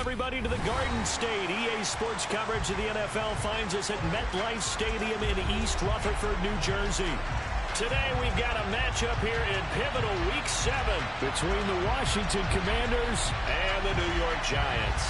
everybody to the Garden State. EA Sports coverage of the NFL finds us at MetLife Stadium in East Rutherford, New Jersey. Today we've got a matchup here in pivotal Week 7 between the Washington Commanders and the New York Giants.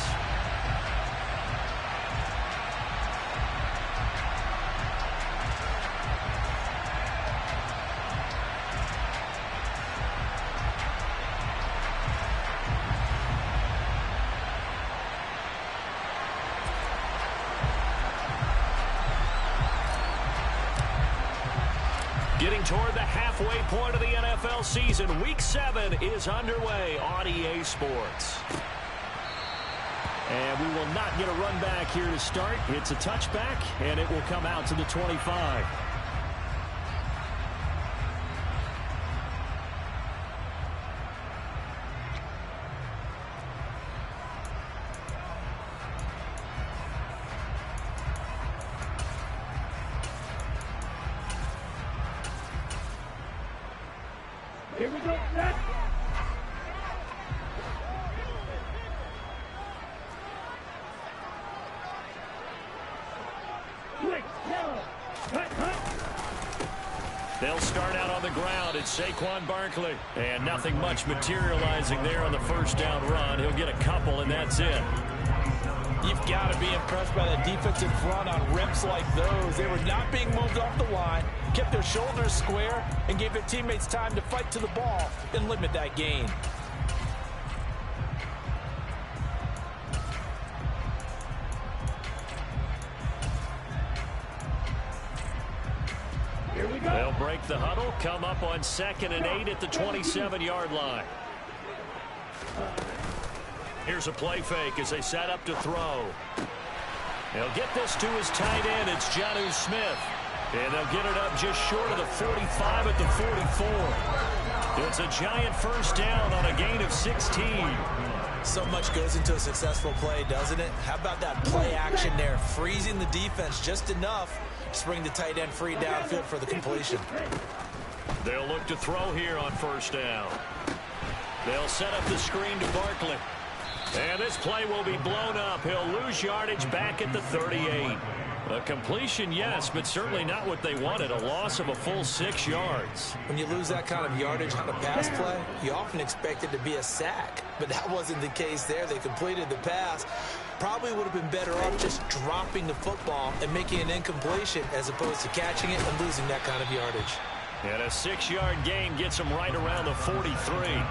Getting toward the halfway point of the NFL season, Week 7 is underway on EA Sports. And we will not get a run back here to start. It's a touchback, and it will come out to the 25. Here we go. Set. Quick. They'll start out on the ground. It's Saquon Barkley. And nothing much materializing there on the first down run. He'll get a couple, and that's it. You've got to be impressed by that defensive front on reps like those. They were not being moved off the line, kept their shoulders square, and gave their teammates time to fight to the ball and limit that gain. Here we go. They'll break the huddle, come up on 2nd and 8 at the 27-yard line. Here's a play fake as they set up to throw. They'll get this to his tight end. It's Jonnu Smith. And they'll get it up just short of the 45 at the 44. It's a giant first down on a gain of 16. So much goes into a successful play, doesn't it? How about that play action there? Freezing the defense just enough to bring the tight end free downfield for the completion. They'll look to throw here on first down. They'll set up the screen to Barkley. And this play will be blown up. He'll lose yardage back at the 38. A completion, yes, but certainly not what they wanted. A loss of a full 6 yards. When you lose that kind of yardage on a pass play, you often expect it to be a sack. But that wasn't the case there. They completed the pass. Probably would have been better off just dropping the football and making an incompletion as opposed to catching it and losing that kind of yardage. And a 6-yard gain gets them right around the 43.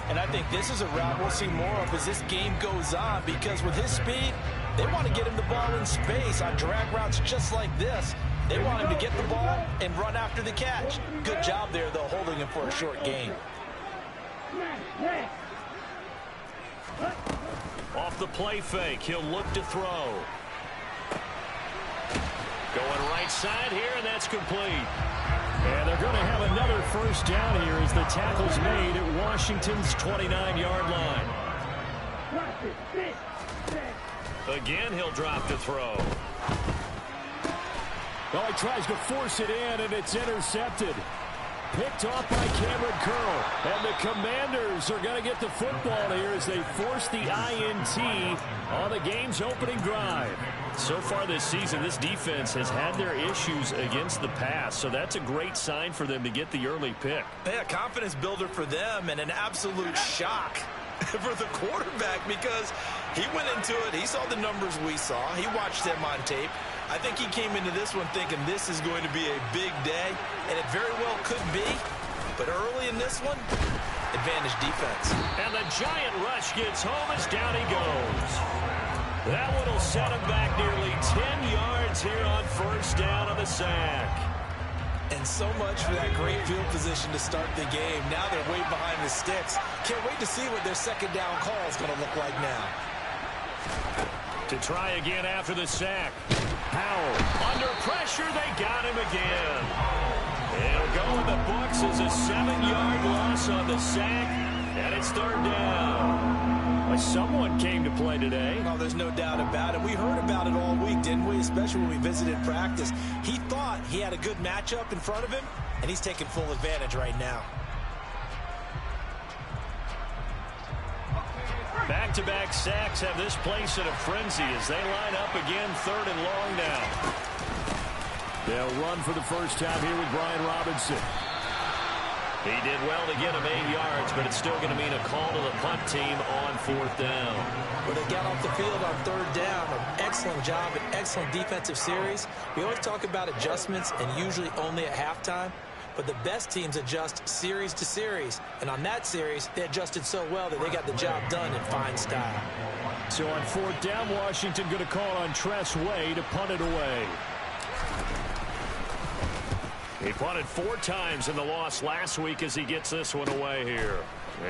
And I think this is a route we'll see more of as this game goes on, because with his speed, they want to get him the ball in space on drag routes just like this. They want him to get the ball and run after the catch. Good job there, though, holding him for a short gain. Off the play fake, he'll look to throw. Going right side here, and that's complete. And they're going to have another first down here as the tackle's made at Washington's 29-yard line. Again, he'll drop to throw. Well, he tries to force it in, and it's intercepted. Picked off by Cameron Curl. And the Commanders are going to get the football here as they force the INT on the game's opening drive. So far this season, this defense has had their issues against the pass, so that's a great sign for them to get the early pick. Yeah, confidence builder for them and an absolute shock for the quarterback, because he went into it, he saw the numbers we saw, he watched them on tape. I think he came into this one thinking this is going to be a big day, and it very well could be. But early in this one, advantage defense. And the giant rush gets home as down he goes. That one will set him back nearly 10 yards here on first down on the sack. And so much for that great field position to start the game. Now they're way behind the sticks. Can't wait to see what their second down call is going to look like now. To try again after the sack. Howell under pressure. They got him again. It'll go in the books as a 7-yard loss on the sack. And it's third down. Someone came to play today. Oh, there's no doubt about it. We heard about it all week, didn't we? Especially when we visited practice. He thought he had a good matchup in front of him, and he's taking full advantage right now. Back back-to-back sacks have this place in a frenzy as they line up again, 3rd and long now. They'll run for the first time here with Brian Robinson. He did well to get him 8 yards, but it's still going to mean a call to the punt team on 4th down. Well, they got off the field on 3rd down. An excellent job, an excellent defensive series. We always talk about adjustments and usually only at halftime. But the best teams adjust series to series. And on that series, they adjusted so well that they got the job done in fine style. So on 4th down, Washington going to call on Tress Way to punt it away. He punted 4 times in the loss last week as he gets this one away here.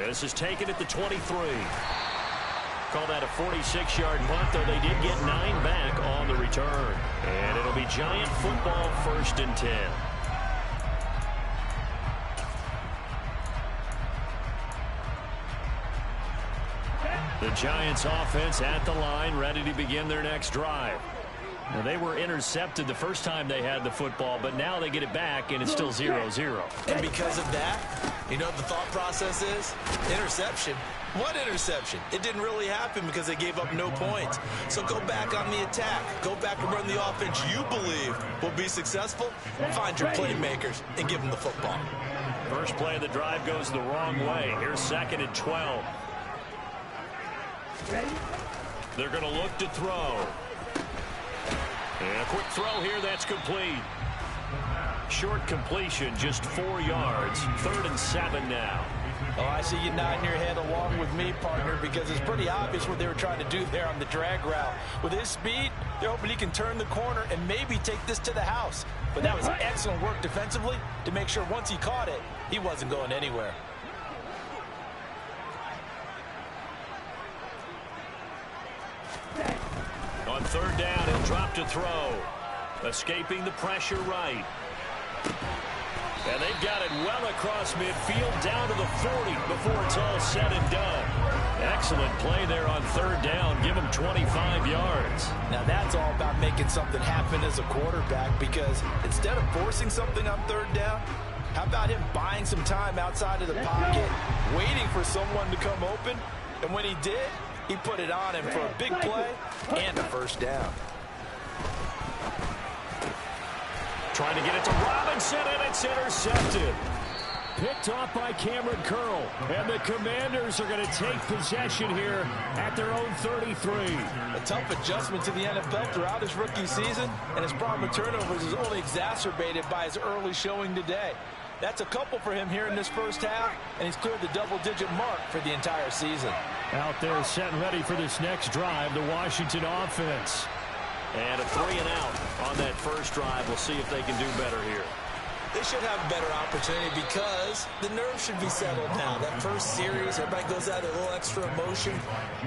This is taken at the 23. Call that a 46-yard punt, though they did get 9 back on the return. And it'll be Giant football, 1st and 10. The Giants offense at the line, ready to begin their next drive. Now, they were intercepted the first time they had the football, but now they get it back, and it's still 0-0. And because of that, you know what the thought process is? Interception. What interception? It didn't really happen because they gave up no points. So go back on the attack. Go back and run the offense you believe will be successful. Find your playmakers and give them the football. First play of the drive goes the wrong way. Here's 2nd and 12. They're going to look to throw. And a quick throw here, that's complete. Short completion, just 4 yards. 3rd and 7 now. Oh, I see you nodding your head along with me, partner, because it's pretty obvious what they were trying to do there on the drag route. With his speed, they're hoping he can turn the corner and maybe take this to the house. But that was excellent work defensively to make sure once he caught it, he wasn't going anywhere. On 3rd down, he'll drop to throw. Escaping the pressure right. And they've got it well across midfield down to the 40 before it's all said and done. Excellent play there on 3rd down. Give him 25 yards. Now that's all about making something happen as a quarterback, because instead of forcing something on 3rd down, how about him buying some time outside of the pocket, waiting for someone to come open, and when he did, he put it on him for a big play and a 1st down. Trying to get it to Robinson, and it's intercepted. Picked off by Cameron Curl. And the Commanders are going to take possession here at their own 33. A tough adjustment to the NFL throughout his rookie season, and his problem with turnovers is only exacerbated by his early showing today. That's a couple for him here in this first half, and he's cleared the double-digit mark for the entire season. Out there set and ready for this next drive, the Washington offense. And a 3 and out on that first drive. We'll see if they can do better here. They should have a better opportunity because the nerves should be settled now. That first series, everybody goes out with a little extra emotion.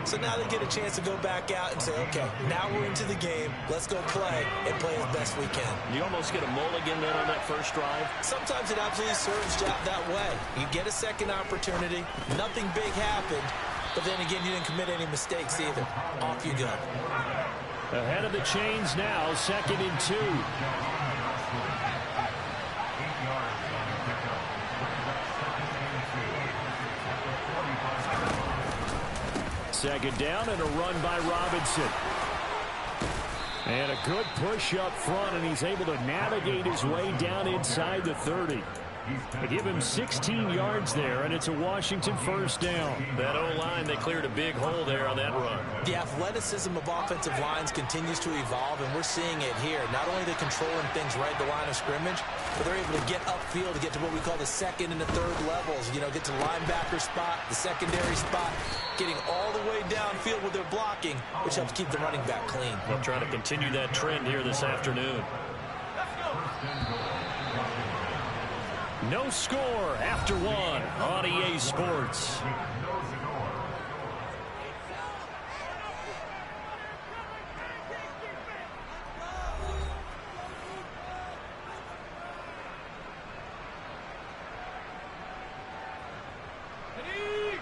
So now they get a chance to go back out and say, okay, now we're into the game. Let's go play and play as best we can. You almost get a mulligan then on that first drive? Sometimes it absolutely serves that way. You get a second opportunity. Nothing big happened. But then again, you didn't commit any mistakes either. Off you go. Ahead of the chains now, 2nd and 2. Second down and a run by Robinson. And a good push up front, and he's able to navigate his way down inside the 30. They give him 16 yards there, and it's a Washington 1st down. That O-line, they cleared a big hole there on that run. The athleticism of offensive lines continues to evolve, and we're seeing it here. Not only are they controlling things right at the line of scrimmage, but they're able to get upfield to get to what we call the 2nd and the 3rd levels. You know, get to the linebacker spot, the secondary spot, getting all the way downfield with their blocking, which helps keep the running back clean. They'll try to continue that trend here this afternoon. No score after 1 on EA Sports.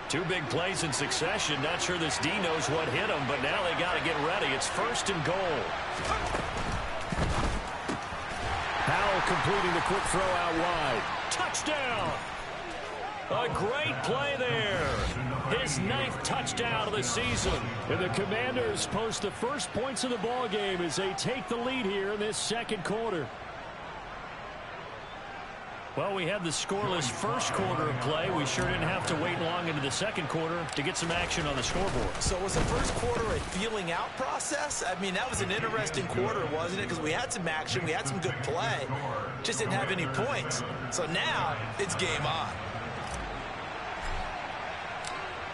Two big plays in succession. Not sure this D knows what hit him, but now they got to get ready. It's 1st and goal. Powell completing the quick throw out wide. Touchdown! A great play there. His 9th touchdown of the season. And the Commanders post the first points of the ball game as they take the lead here in this second quarter. Well, we had the scoreless first quarter of play. We sure didn't have to wait long into the second quarter to get some action on the scoreboard. So was the first quarter a feeling out process? I mean, that was an interesting quarter, wasn't it? Because we had some action, we had some good play, just didn't have any points. So now it's game on.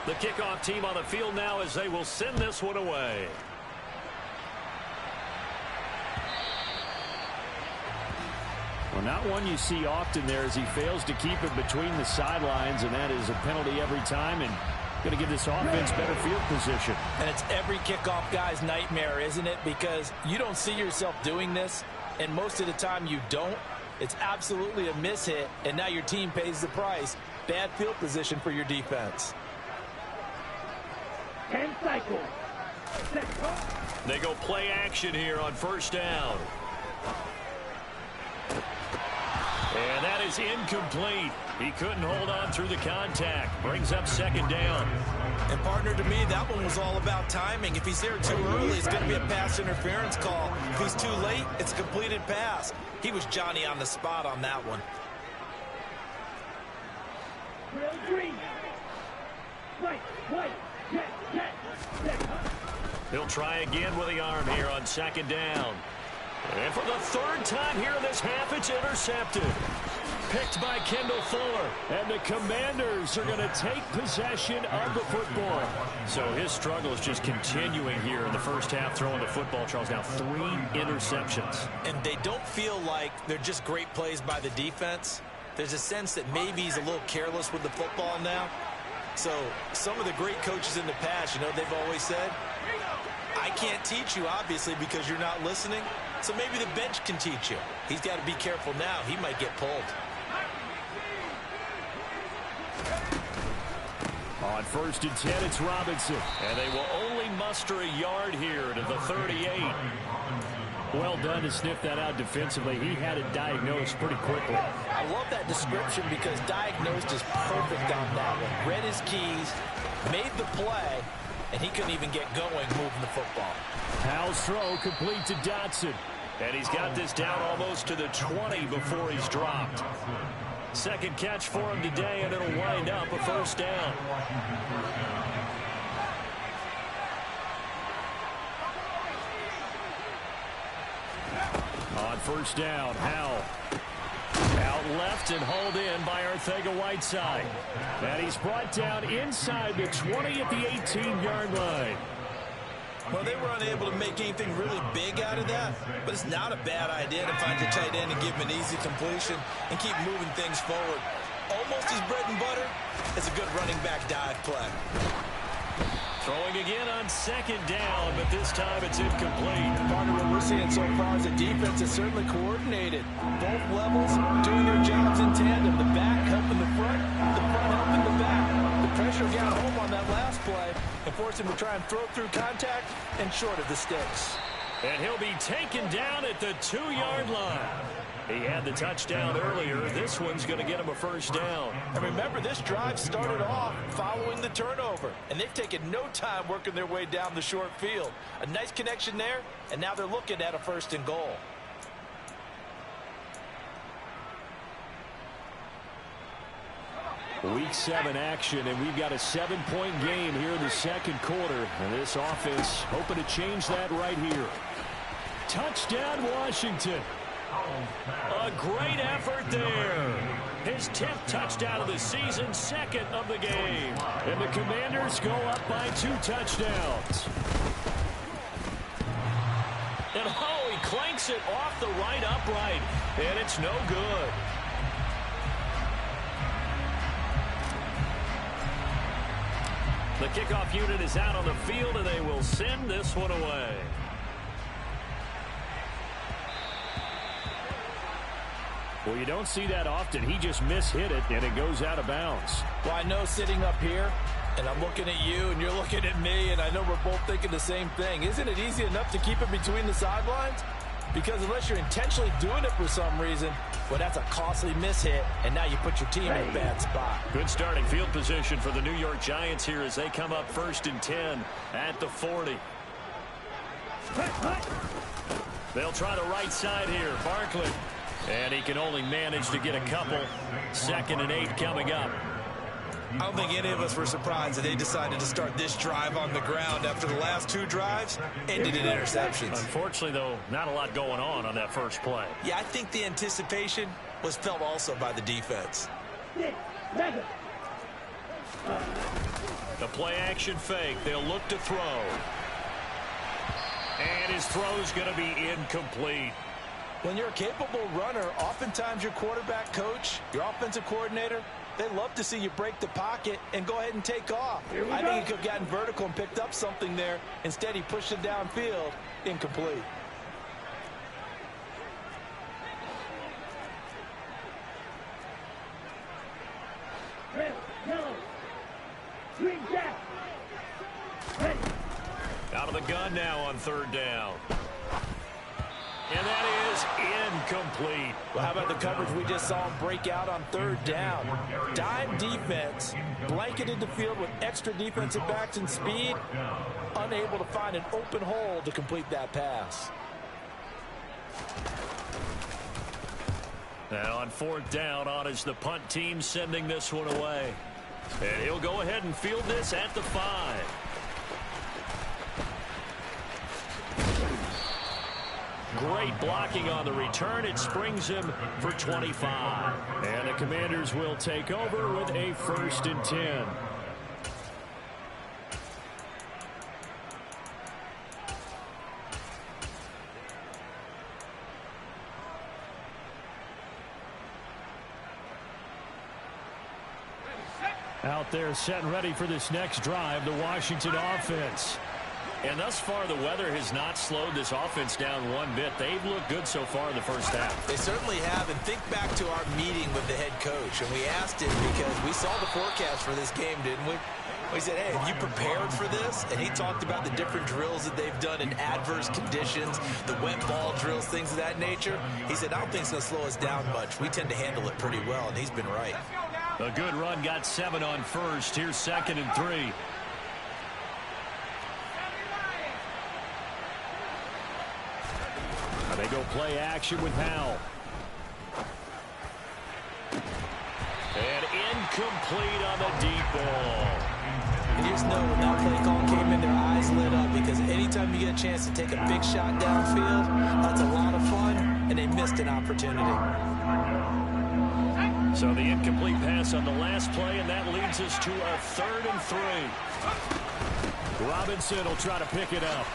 The kickoff team on the field now as they will send this one away. Well, not one you see often there as he fails to keep it between the sidelines, and that is a penalty every time, and going to give this offense better field position. And it's every kickoff guy's nightmare, isn't it? Because you don't see yourself doing this, and most of the time you don't. It's absolutely a mishit, and now your team pays the price. Bad field position for your defense. 10 cycles. They go play action here on first down. And that is incomplete. He couldn't hold on through the contact. Brings up second down. And partner, to me, that one was all about timing. If he's there too early, it's going to be a pass interference call. If he's too late, it's a completed pass. He was Johnny on the spot on that one. Green. Right, white, jet. He'll try again with the arm here on second down. And for the third time here in this half, it's intercepted. Picked by Kendall Fuller. And the Commanders are going to take possession of the football. So his struggle is just continuing here in the first half, throwing the football. Charles, now 3 interceptions. And they don't feel like they're just great plays by the defense. There's a sense that maybe he's a little careless with the football now. So some of the great coaches in the past, you know, they've always said, I can't teach you, obviously, because you're not listening. So maybe the bench can teach you. He's got to be careful now. He might get pulled. On first and 10, it's Robinson. And they will only muster a yard here to the 38. Well done to sniff that out defensively. He had it diagnosed pretty quickly. I love that description because diagnosed is perfect on that one. Read his keys, made the play, and he couldn't even get going moving the football. Howell's throw complete to Dotson. And he's got this down almost to the 20 before he's dropped. Second catch for him today, and it'll wind up a first down. On first down, Howell. Out left and hauled in by Arcega-Whiteside. And he's brought down inside the 20 at the 18-yard line. Well, they were unable to make anything really big out of that, but it's not a bad idea to find your tight end and give him an easy completion and keep moving things forward. Almost his bread and butter. It's a good running back dive play. Throwing again on second down, but this time it's incomplete. Partner, what we're seeing so far is the defense is certainly coordinated. Both levels doing their jobs in tandem. The back helping the front helping the back. The pressure got home on that last play and forced him to try and throw through contact and short of the sticks. And he'll be taken down at the 2-yard line. He had the touchdown earlier. This one's going to get him a first down. And remember, this drive started off following the turnover, and they've taken no time working their way down the short field. A nice connection there, and now they're looking at a first and goal. Week 7 action, and we've got a 7-point game here in the second quarter. And this offense hoping to change that right here. Touchdown, Washington. A great effort there. His 10th touchdown of the season, second of the game. And the Commanders go up by 2 touchdowns. And he clanks it off the right upright, and it's no good. The kickoff unit is out on the field, and they will send this one away. Well, you don't see that often. He just mishit it, and it goes out of bounds. Well, I know sitting up here, and I'm looking at you, and you're looking at me, and I know we're both thinking the same thing. Isn't it easy enough to keep it between the sidelines? Because unless you're intentionally doing it for some reason, well, that's a costly mishit, and now you put your team in a bad spot. Good starting field position for the New York Giants here as they come up 1st and 10 at the 40. They'll try the right side here. Barkley. And he can only manage to get a couple. 2nd and 8 coming up. I don't think any of us were surprised that they decided to start this drive on the ground after the last 2 drives ended in interceptions. Unfortunately, though, not a lot going on that first play. Yeah, I think the anticipation was felt also by the defense. The play action fake. They'll look to throw. And his throw's going to be incomplete. When you're a capable runner, oftentimes your quarterback coach, your offensive coordinator, they love to see you break the pocket and go ahead and take off. I think he could have gotten vertical and picked up something there. Instead, he pushed it downfield. Incomplete. Out of the gun now on 3rd down. And that is incomplete. Well, how about the coverage we just saw him break out on 3rd down? Dime defense, blanketed the field with extra defensive backs and speed, unable to find an open hole to complete that pass. Now on 4th down, on is the punt team sending this one away. And he'll go ahead and field this at the 5. Great blocking on the return. It springs him for 25. And the Commanders will take over with a 1st and 10. Out there set and ready for this next drive, the Washington offense. And thus far, the weather has not slowed this offense down one bit. They've looked good so far in the first half. They certainly have. And think back to our meeting with the head coach. And we asked him because we saw the forecast for this game, didn't we? We said, hey, have you prepared for this? And he talked about the different drills that they've done in adverse conditions, the wet ball drills, things of that nature. He said, I don't think it's going to slow us down much. We tend to handle it pretty well, and he's been right. A good run, got 7 on 1st. Here's 2nd and 3. They go play action with Howell. And incomplete on the deep ball. And you just know when that play call came in, their eyes lit up because anytime you get a chance to take a big shot downfield, that's a lot of fun, and they missed an opportunity. So the incomplete pass on the last play, and that leads us to a 3rd and 3. Robinson will try to pick it up.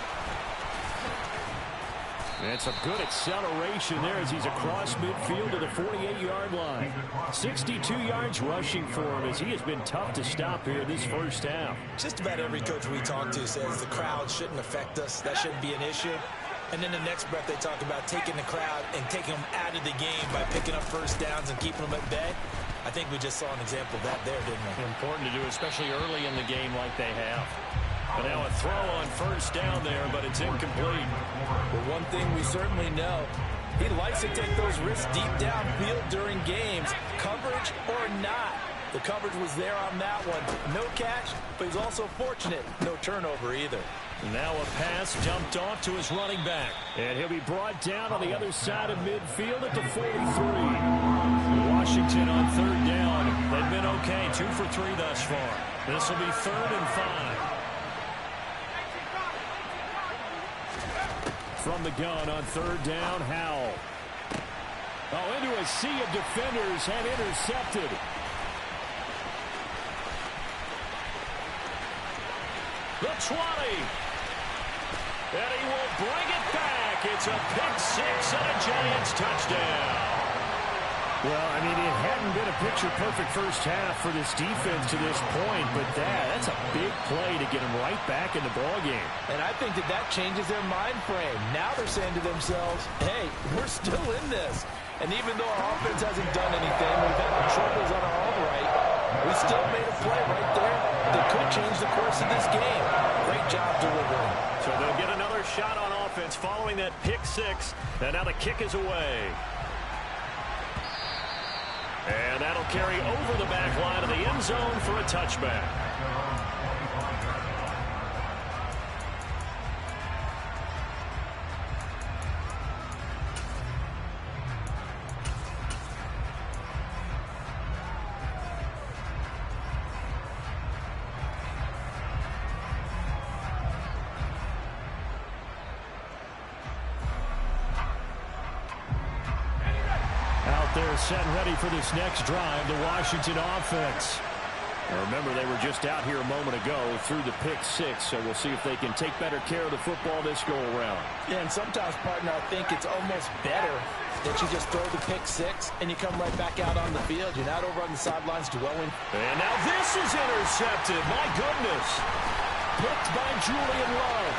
And some good acceleration there as he's across midfield to the 48-yard line. 62 yards rushing for him as he has been tough to stop here this first half. Just about every coach we talk to says the crowd shouldn't affect us. That shouldn't be an issue. And then the next breath they talk about taking the crowd and taking them out of the game by picking up first downs and keeping them at bay. I think we just saw an example of that there, didn't we? Important to do, especially early in the game like they have. But now a throw on 1st down there, but it's incomplete. But one thing we certainly know, he likes to take those risks deep downfield during games, coverage or not. The coverage was there on that one. No catch, but he's also fortunate. No turnover either. Now a pass dumped off to his running back. And he'll be brought down on the other side of midfield at the 43. Washington on 3rd down. They've been okay, 2 for 3 thus far. This will be 3rd and 5. From the gun on 3rd down, Howell. Oh, into a sea of defenders and intercepted. The 20. And he will bring it back. It's a pick 6 and a Giants touchdown. Well, I mean, it hadn't been a picture-perfect first half for this defense to this point, but that's a big play to get them right back in the ballgame. And I think that changes their mind frame. Now they're saying to themselves, hey, we're still in this. And even though our offense hasn't done anything, we've had our troubles on our own right, we still made a play right there that could change the course of this game. Great job delivering. So they'll get another shot on offense. following that pick six. And now the kick is away. And that'll carry over the back line of the end zone for a touchback. They're set and ready for this next drive, the Washington offense. Now remember, they were just out here a moment ago through the pick six, so we'll see if they can take better care of the football this go-around. Yeah, and sometimes, partner, I think it's almost better that you just throw the pick six and you come right back out on the field. You're not over on the sidelines dwelling. And now this is intercepted. My goodness. Picked by Julian Love.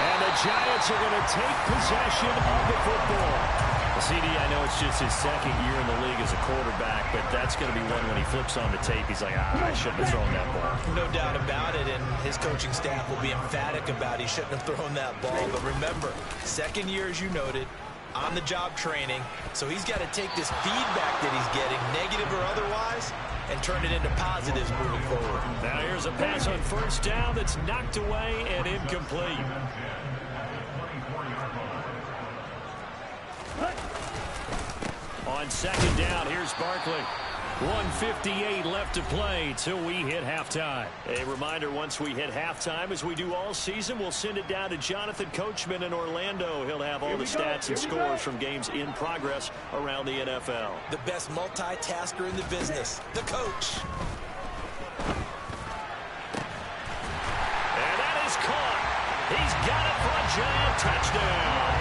And the Giants are going to take possession of the football. CD, I know it's just his second year in the league as a quarterback, but that's going to be one when he flips on the tape. He's like, I shouldn't have thrown that ball. No doubt about it, and his coaching staff will be emphatic about he shouldn't have thrown that ball. But remember, second year, as you noted, on-the-job training, so he's got to take this feedback that he's getting, negative or otherwise, and turn it into positives moving forward. Now here's a pass on first down that's knocked away and incomplete. On second down, here's Barkley. 1:58 left to play till we hit halftime. A reminder, once we hit halftime, as we do all season, we'll send it down to Jonathan Coachman in Orlando. He'll have all the stats and scores from games in progress around the NFL. The best multitasker in the business, the coach. And that is caught. He's got it for a Giant touchdown.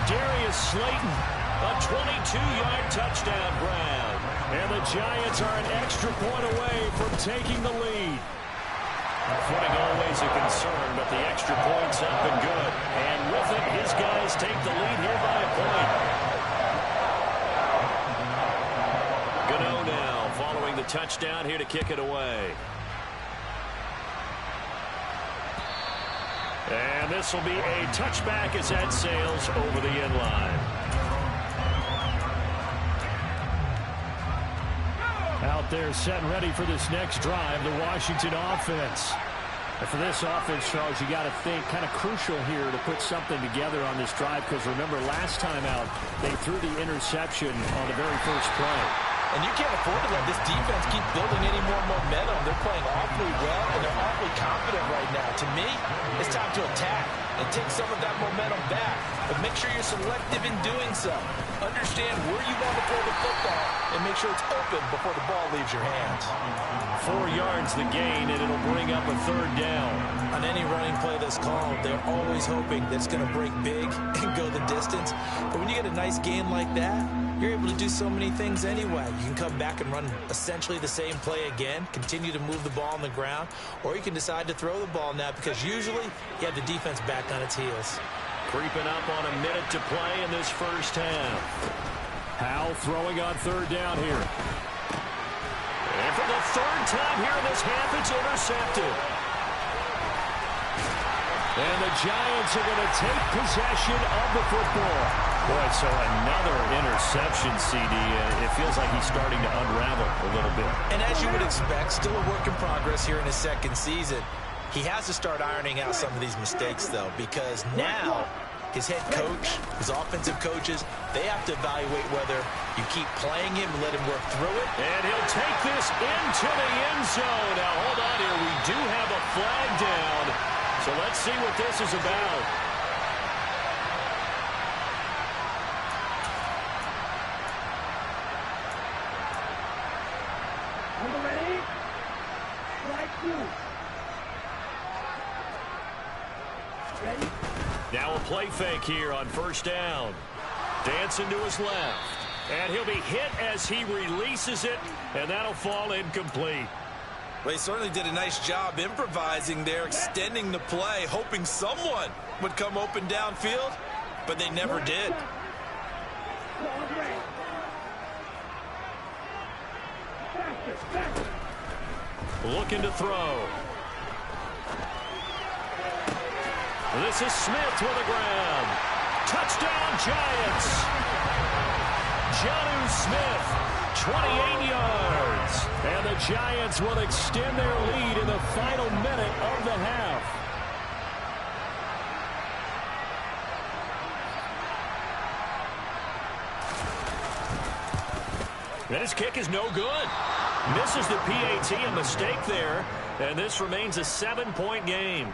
Darius Slayton. A 22-yard touchdown grab. And the Giants are an extra point away from taking the lead. Footing always a concern, but the extra point's up and good. And with it, his guys take the lead here by a point. Gano now following the touchdown here to kick it away. And this will be a touchback as that sails over the end line. Out there set and ready for this next drive, the Washington offense. And for this offense, Charles, you got to think kind of crucial here to put something together on this drive, because remember, last time out, they threw the interception on the very first play. And you can't afford to let this defense keep building any more momentum. They're playing awfully well, and they're awfully confident right now. To me, it's time to attack and take some of that momentum back. But make sure you're selective in doing so. Understand where you want to throw the football and make sure it's open before the ball leaves your hands. 4 yards the gain, and it'll bring up a third down. On any running play that's called, they're always hoping that it's going to break big and go the distance. But when you get a nice gain like that, you're able to do so many things anyway. You can come back and run essentially the same play again, continue to move the ball on the ground, or you can decide to throw the ball now, because usually you have the defense back on its heels. Creeping up on a minute to play in this first half. Howell throwing on third down here. And for the third time here in this half, it's intercepted. And the Giants are going to take possession of the football. Boy, so another interception, CD. It feels like he's starting to unravel a little bit. And as you would expect, still a work in progress here in his second season. He has to start ironing out some of these mistakes, though, because now his head coach, his offensive coaches, they have to evaluate whether you keep playing him and let him work through it. And he'll take this into the end zone. Now, hold on here. We do have a flag down. So let's see what this is about. Number ready? Strike two. Ready? Now a play fake here on first down. Dancing to his left. And he'll be hit as he releases it, and that'll fall incomplete. Well, he certainly did a nice job improvising there, extending the play, hoping someone would come open downfield, but they never did. Looking to throw. This is Smith with the ground. Touchdown, Giants. Jonnu Smith, 28 yards. And the Giants will extend their lead in the final minute of the half. And his kick is no good. Misses the PAT, a mistake there. And this remains a 7-point game.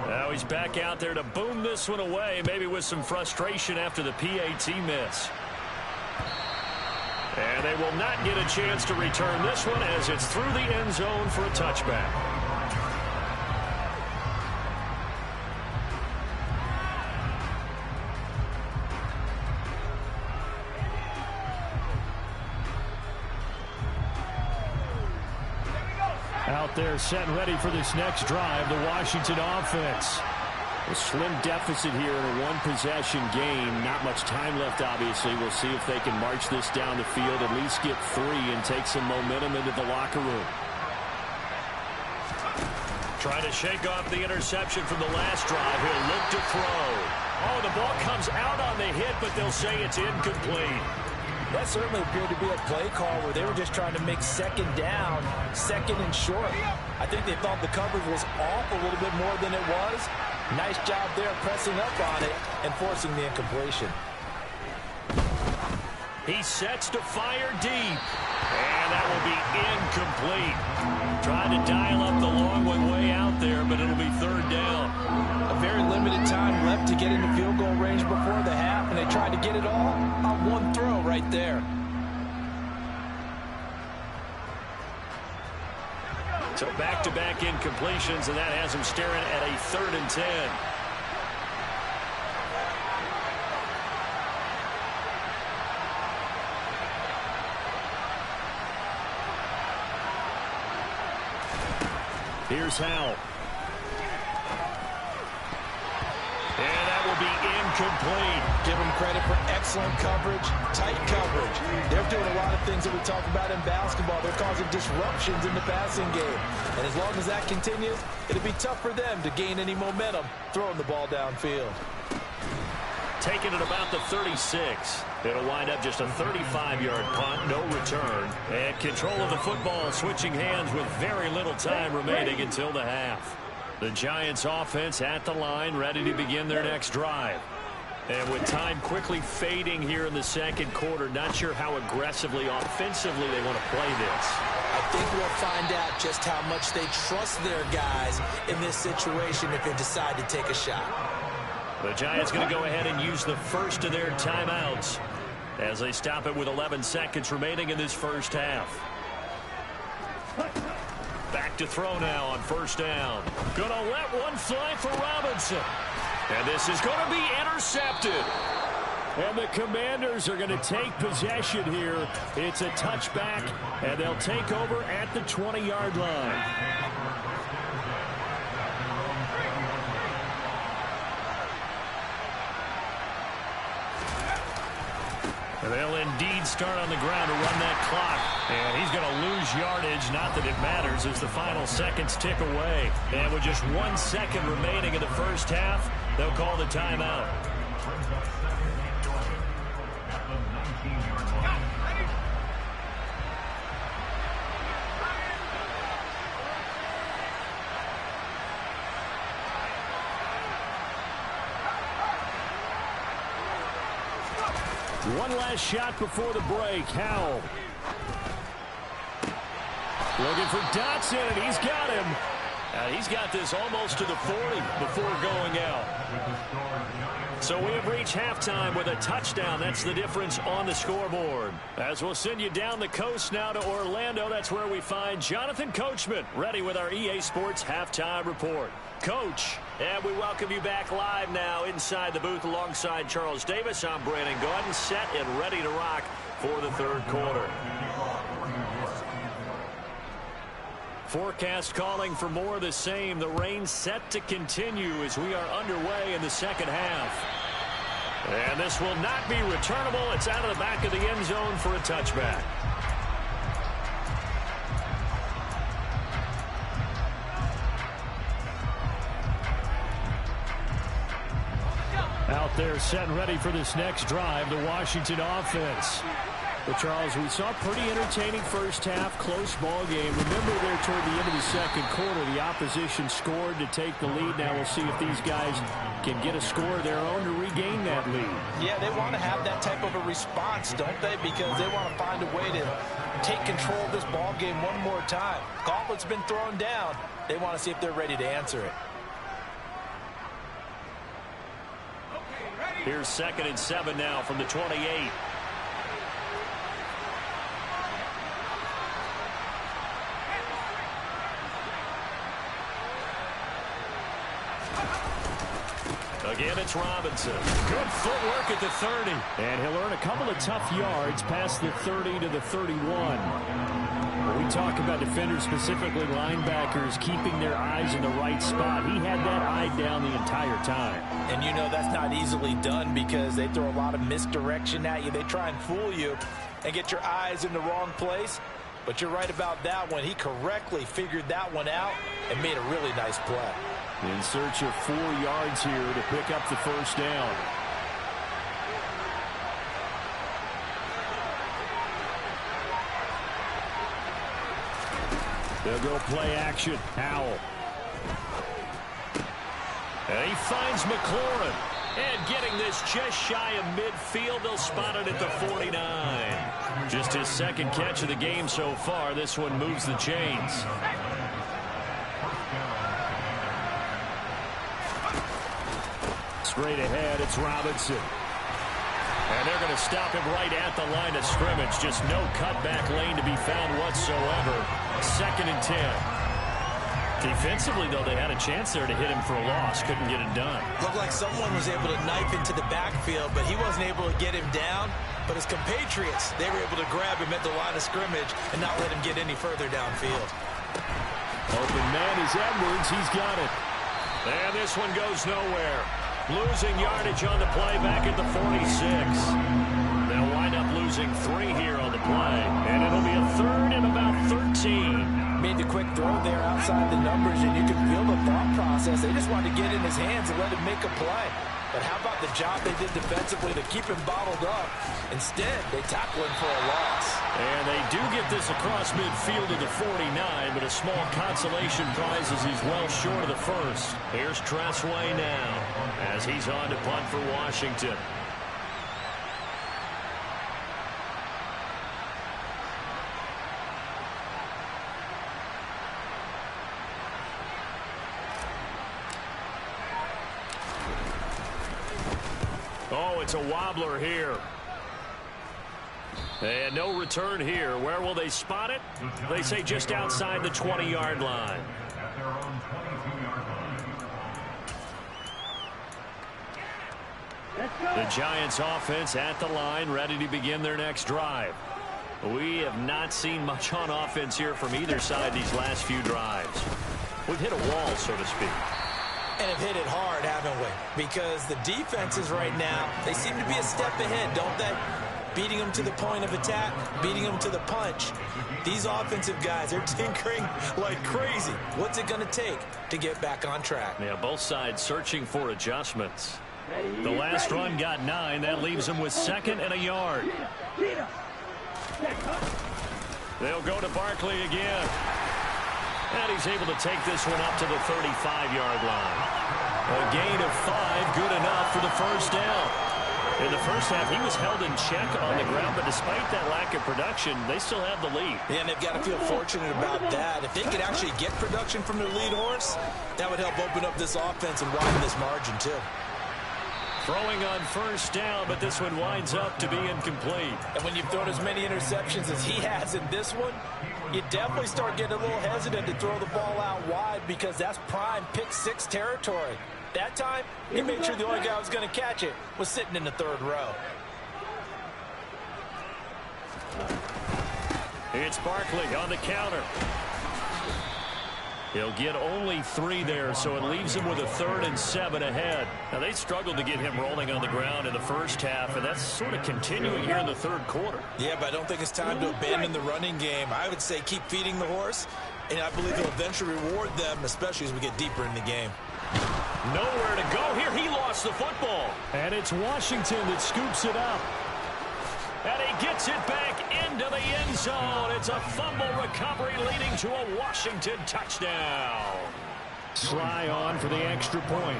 Now he's back out there to boom this one away, maybe with some frustration after the PAT miss. And they will not get a chance to return this one as it's through the end zone for a touchback. Out there set and ready for this next drive, the Washington offense. A slim deficit here in a one-possession game. Not much time left, obviously. We'll see if they can march this down the field, at least get 3 and take some momentum into the locker room. Trying to shake off the interception from the last drive. He'll look to throw. Oh, the ball comes out on the hit, but they'll say it's incomplete. That certainly appeared to be a play call where they were just trying to make second down, second and short. I think they thought the coverage was off a little bit more than it was. Nice job there pressing up on it and forcing the incompletion. He sets to fire deep. And that will be incomplete. Trying to dial up the long one way out there, but it'll be third down. A very limited time left to get into field goal range before the half, and they tried to get it all on one throw right there. So back-to-back incompletions, and that has him staring at a 3rd and 10. Here's Howell. And that will be incomplete. Give them credit for excellent coverage, tight coverage. They're doing a lot of things that we talk about in basketball. They're causing disruptions in the passing game. And as long as that continues, it'll be tough for them to gain any momentum throwing the ball downfield. Taking it about the 36. It'll wind up just a 35-yard punt, no return. And control of the football switching hands with very little time remaining until the half. The Giants offense at the line, ready to begin their next drive. And with time quickly fading here in the second quarter, not sure how aggressively, offensively they want to play this. I think we'll find out just how much they trust their guys in this situation if they decide to take a shot. The Giants going to go ahead and use the first of their timeouts as they stop it with 11 seconds remaining in this first half. Back to throw now on first down. Going to let one fly for Robinson. And this is going to be intercepted. And the Commanders are going to take possession here. It's a touchback, and they'll take over at the 20-yard line. And they'll indeed start on the ground to run that clock. And he's going to lose yardage. Not that it matters as the final seconds tick away. And with just 1 second remaining in the first half, they'll call the timeout. One last shot before the break. Howell. Looking for Dotson, and he's got him. He's got this almost to the 40 before going out. So we have reached halftime with a touchdown. That's the difference on the scoreboard. As we'll send you down the coast now to Orlando, that's where we find Jonathan Coachman ready with our EA Sports Halftime Report. Coach, and we welcome you back live now inside the booth alongside Charles Davis. I'm Brandon Gaudin, set and ready to rock for the third quarter. Forecast calling for more of the same. The rain set to continue as we are underway in the second half. And this will not be returnable. It's out of the back of the end zone for a touchback. Out there set and ready for this next drive, the Washington offense. Well, Charles, we saw a pretty entertaining first half, close ball game. Remember there toward the end of the second quarter, the opposition scored to take the lead. Now we'll see if these guys can get a score of their own to regain that lead. Yeah, they want to have that type of a response, don't they? Because they want to find a way to take control of this ball game one more time. Gauntlet's been thrown down. They want to see if they're ready to answer it. Here's 2nd and 7 now from the 28. Again, it's Robinson. Good footwork at the 30. And he'll earn a couple of tough yards past the 30 to the 31. When we talk about defenders, specifically linebackers, keeping their eyes in the right spot, he had that eye down the entire time. And you know that's not easily done because they throw a lot of misdirection at you. They try and fool you and get your eyes in the wrong place. But you're right about that one. He correctly figured that one out and made a really nice play. In search of 4 yards here to pick up the first down. They'll go play action. Howell. And he finds McLaurin. And getting this just shy of midfield, they'll spot it at the 49. Just his second catch of the game so far. This one moves the chains. Straight ahead, it's Robinson. And they're going to stop him right at the line of scrimmage. Just no cutback lane to be found whatsoever. 2nd and 10. Defensively, though, they had a chance there to hit him for a loss. Couldn't get it done. Looked like someone was able to knife into the backfield, but he wasn't able to get him down. But his compatriots, they were able to grab him at the line of scrimmage and not let him get any further downfield. Open man is Edwards. He's got it. And this one goes nowhere. Losing yardage on the play back at the 46. They'll wind up losing 3 here on the play. And it'll be a 3rd and about 13. Made the quick throw there outside the numbers, and you can feel the thought process. They just wanted to get in his hands and let him make a play. But how about the job they did defensively to keep him bottled up? Instead, they tackle him for a loss. And they do get this across midfield to the 49, but a small consolation prize as he's well short of the first. Here's Tressway now as he's on to punt for Washington. Oh, it's a wobbler here. And no return here. Where will they spot it? They say just outside the 20-yard line. The Giants offense at the line, ready to begin their next drive. We have not seen much on offense here from either side these last few drives. We've hit a wall, so to speak. And have hit it hard, haven't we? Because the defenses right now, they seem to be a step ahead, don't they? Beating them to the point of attack, beating them to the punch. These offensive guys, they're tinkering like crazy. What's it going to take to get back on track? Yeah, both sides searching for adjustments. The last run got 9. That leaves them with 2nd and a yard. They'll go to Barkley again. And he's able to take this one up to the 35-yard line. A gain of 5, good enough for the first down. In the first half, he was held in check on the ground, but despite that lack of production, they still have the lead. Yeah, and they've got to feel fortunate about that. If they could actually get production from their lead horse, that would help open up this offense and widen this margin, too. Throwing on first down, but this one winds up to be incomplete. And when you've thrown as many interceptions as he has in this one, you definitely start getting a little hesitant to throw the ball out wide because that's prime pick-6 territory. That time, he made sure the only guy who was going to catch it was sitting in the 3rd row. It's Barkley on the counter. He'll get only 3 there, so it leaves him with a 3rd and 7 ahead. Now, they struggled to get him rolling on the ground in the first half, and that's sort of continuing here in the third quarter. Yeah, but I don't think it's time to abandon the running game. I would say keep feeding the horse, and I believe he'll eventually reward them, especially as we get deeper in the game. Nowhere to go here. He lost the football. And it's Washington that scoops it up. And he gets it back into the end zone. It's a fumble recovery leading to a Washington touchdown. Sly on for the extra point.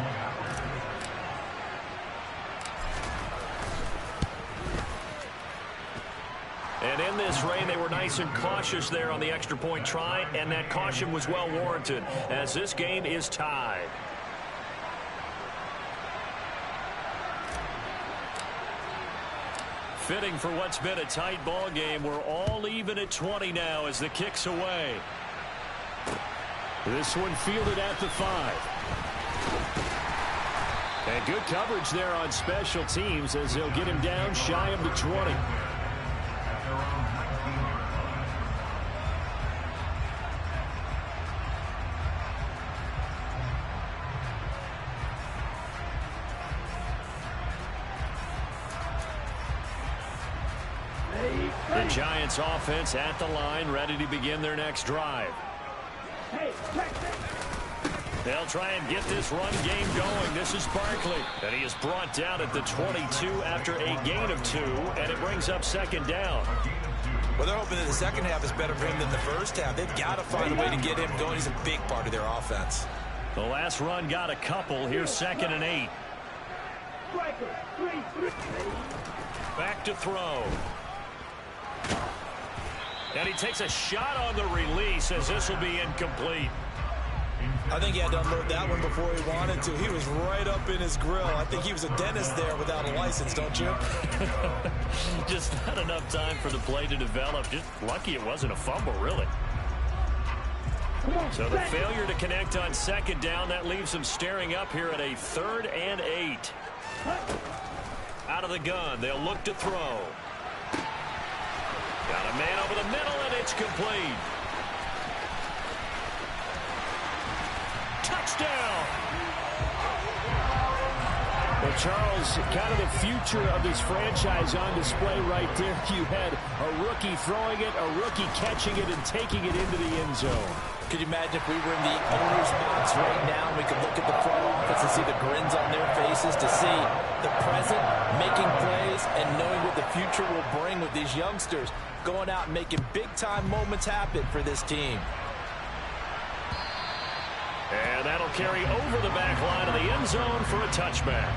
And in this rain, they were nice and cautious there on the extra point try, and that caution was well warranted as this game is tied. Fitting for what's been a tight ball game. We're all even at 20 now as the kick's away. This one fielded at the 5. And good coverage there on special teams as they'll get him down shy of the 20. The Giants offense at the line, ready to begin their next drive. They'll try and get this run game going. This is Barkley. And he is brought down at the 22 after a gain of 2, and it brings up 2nd down. Well, they're hoping that the second half is better for him than the first half. They've got to find a way to get him going. He's a big part of their offense. The last run got a couple. Here's 2nd and 8. Back to throw. And he takes a shot on the release as this will be incomplete. I think he had to unload that one before he wanted to. He was right up in his grill. I think he was a dentist there without a license, don't you? Just not enough time for the play to develop. Just lucky it wasn't a fumble, really. So the failure to connect on 2nd down, that leaves him staring up here at a 3rd and 8. Out of the gun, they'll look to throw. Got a man over the middle, and it's complete. Touchdown! Well, Charles, kind of the future of this franchise on display right there. You had a rookie throwing it, a rookie catching it, and taking it into the end zone. Could you imagine if we were in the owner's box right now, we could look at the front office and see the grins on their faces, to see the present, making plays, and knowing what the future will bring with these youngsters going out and making big-time moments happen for this team. And that'll carry over the back line of the end zone for a touchback.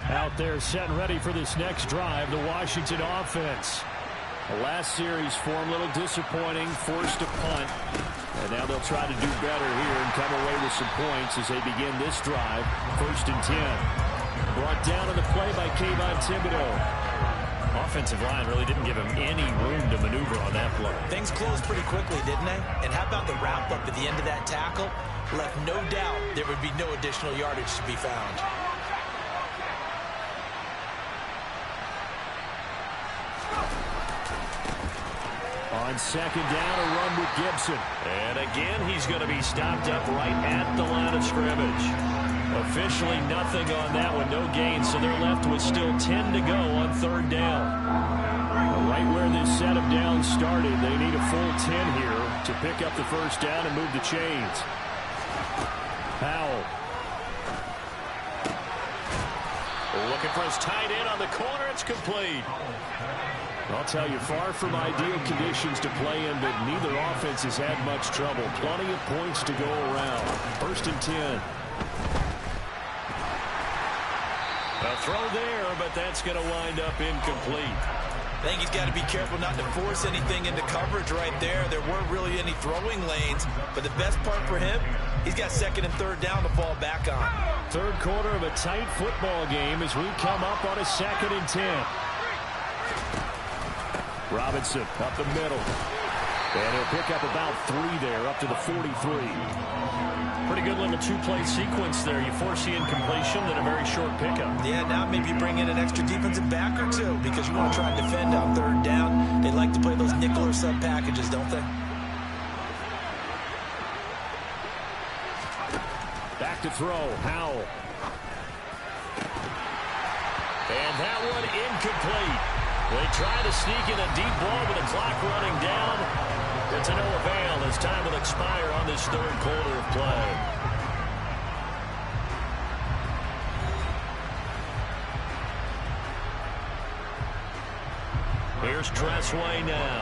Out there set and ready for this next drive, the Washington offense. The last series for them, a little disappointing, forced a punt. And now they'll try to do better here and come away with some points as they begin this drive. 1st and 10. Brought down on the play by Kayvon Thibodeau. Offensive line really didn't give him any room to maneuver on that play. Things closed pretty quickly, didn't they? And how about the wrap-up at the end of that tackle? Left no doubt there would be no additional yardage to be found. On 2nd down, a run with Gibson. And again, he's going to be stopped up right at the line of scrimmage. Officially nothing on that one, no gain, so they're left with still 10 to go on 3rd down. Right where this set of downs started, they need a full 10 here to pick up the 1st down and move the chains. Powell. Looking for his tight end on the corner, it's complete. I'll tell you, far from ideal conditions to play in, but neither offense has had much trouble. Plenty of points to go around. 1st and 10. A throw there, but that's going to wind up incomplete. I think he's got to be careful not to force anything into coverage right there. There weren't really any throwing lanes, but the best part for him, he's got 2nd and 3rd down to fall back on. 3rd quarter of a tight football game as we come up on a 2nd and 10. Robinson up the middle. And he'll pick up about 3 there, up to the 43. Pretty good little two-play sequence there. You force the incompletion, then a very short pickup. Yeah, now maybe bring in an extra defensive back or two because you want to try and defend on 3rd down. They like to play those nickel or sub packages, don't they? Back to throw, Howell. And that one incomplete. They try to sneak in a deep ball with the clock running down. But to no avail as time will expire on this 3rd quarter of play. Here's Tressway now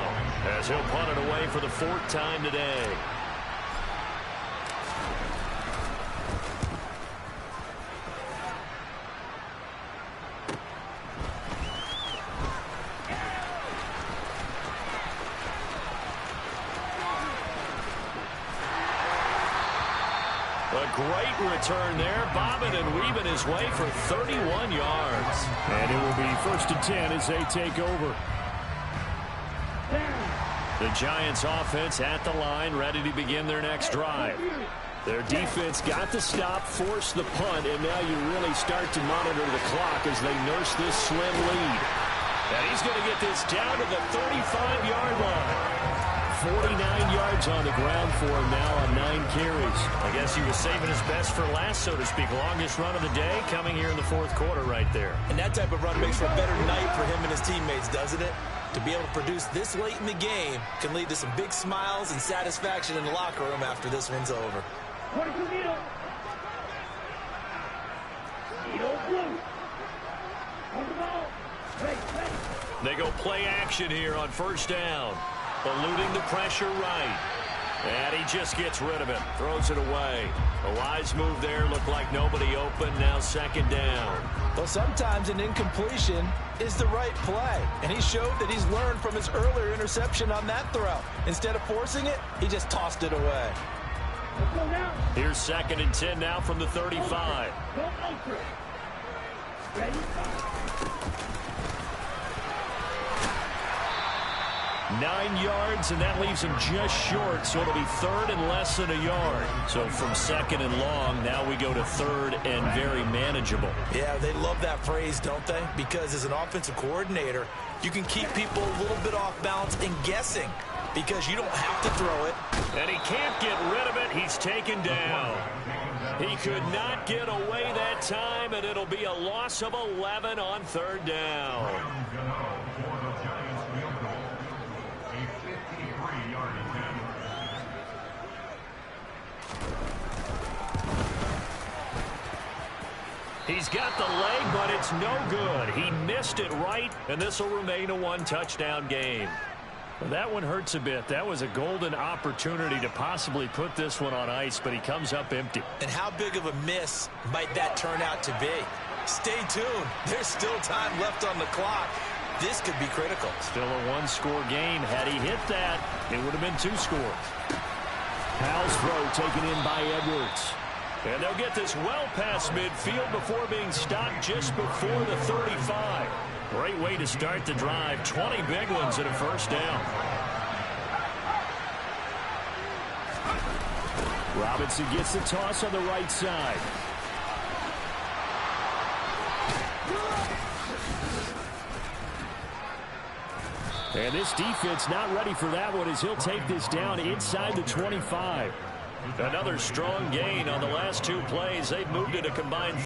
as he'll punt it away for the 4th time today. A great return there, bobbing and weaving his way for 31 yards. And it will be 1st and 10 as they take over. The Giants offense at the line, ready to begin their next drive. Their defense got the stop, forced the punt, and now you really start to monitor the clock as they nurse this slim lead. And he's going to get this down to the 35-yard line. 49 yards on the ground for him now on 9 carries. I guess he was saving his best for last, so to speak. Longest run of the day coming here in the 4th quarter right there. And that type of run makes for a better night for him and his teammates, doesn't it? To be able to produce this late in the game can lead to some big smiles and satisfaction in the locker room after this one's over. 22 Needle. Needle blue. On the ball. Ready. They go play action here on 1st down. Eluding the pressure right. And he just gets rid of it. Throws it away. A wise move there. Looked like nobody open. Now 2nd down. Well, sometimes an incompletion is the right play. And he showed that he's learned from his earlier interception on that throw. Instead of forcing it, he just tossed it away. Let's go now. Here's 2nd and 10 now from the 35. Go ultra. Ready. 9 yards, and that leaves him just short, so it'll be 3rd and less than a yard. So from 2nd and long, now we go to 3rd and very manageable. Yeah, they love that phrase, don't they? Because as an offensive coordinator, you can keep people a little bit off balance and guessing because you don't have to throw it. And he can't get rid of it. He's taken down. He could not get away that time, and it'll be a loss of 11 on 3rd down. He's got the leg, but it's no good. He missed it right, and this will remain a 1-touchdown game. Well, that one hurts a bit. That was a golden opportunity to possibly put this one on ice, but he comes up empty. And how big of a miss might that turn out to be? Stay tuned. There's still time left on the clock. This could be critical. Still a 1-score game. Had he hit that, it would have been 2 scores. Howell's throw taken in by Edwards. And they'll get this well past midfield before being stopped just before the 35. Great way to start the drive. 20 big ones at a 1st down. Robinson gets the toss on the right side. And this defense not ready for that one as he'll take this down inside the 25. Another strong gain on the last 2 plays. They've moved it a combined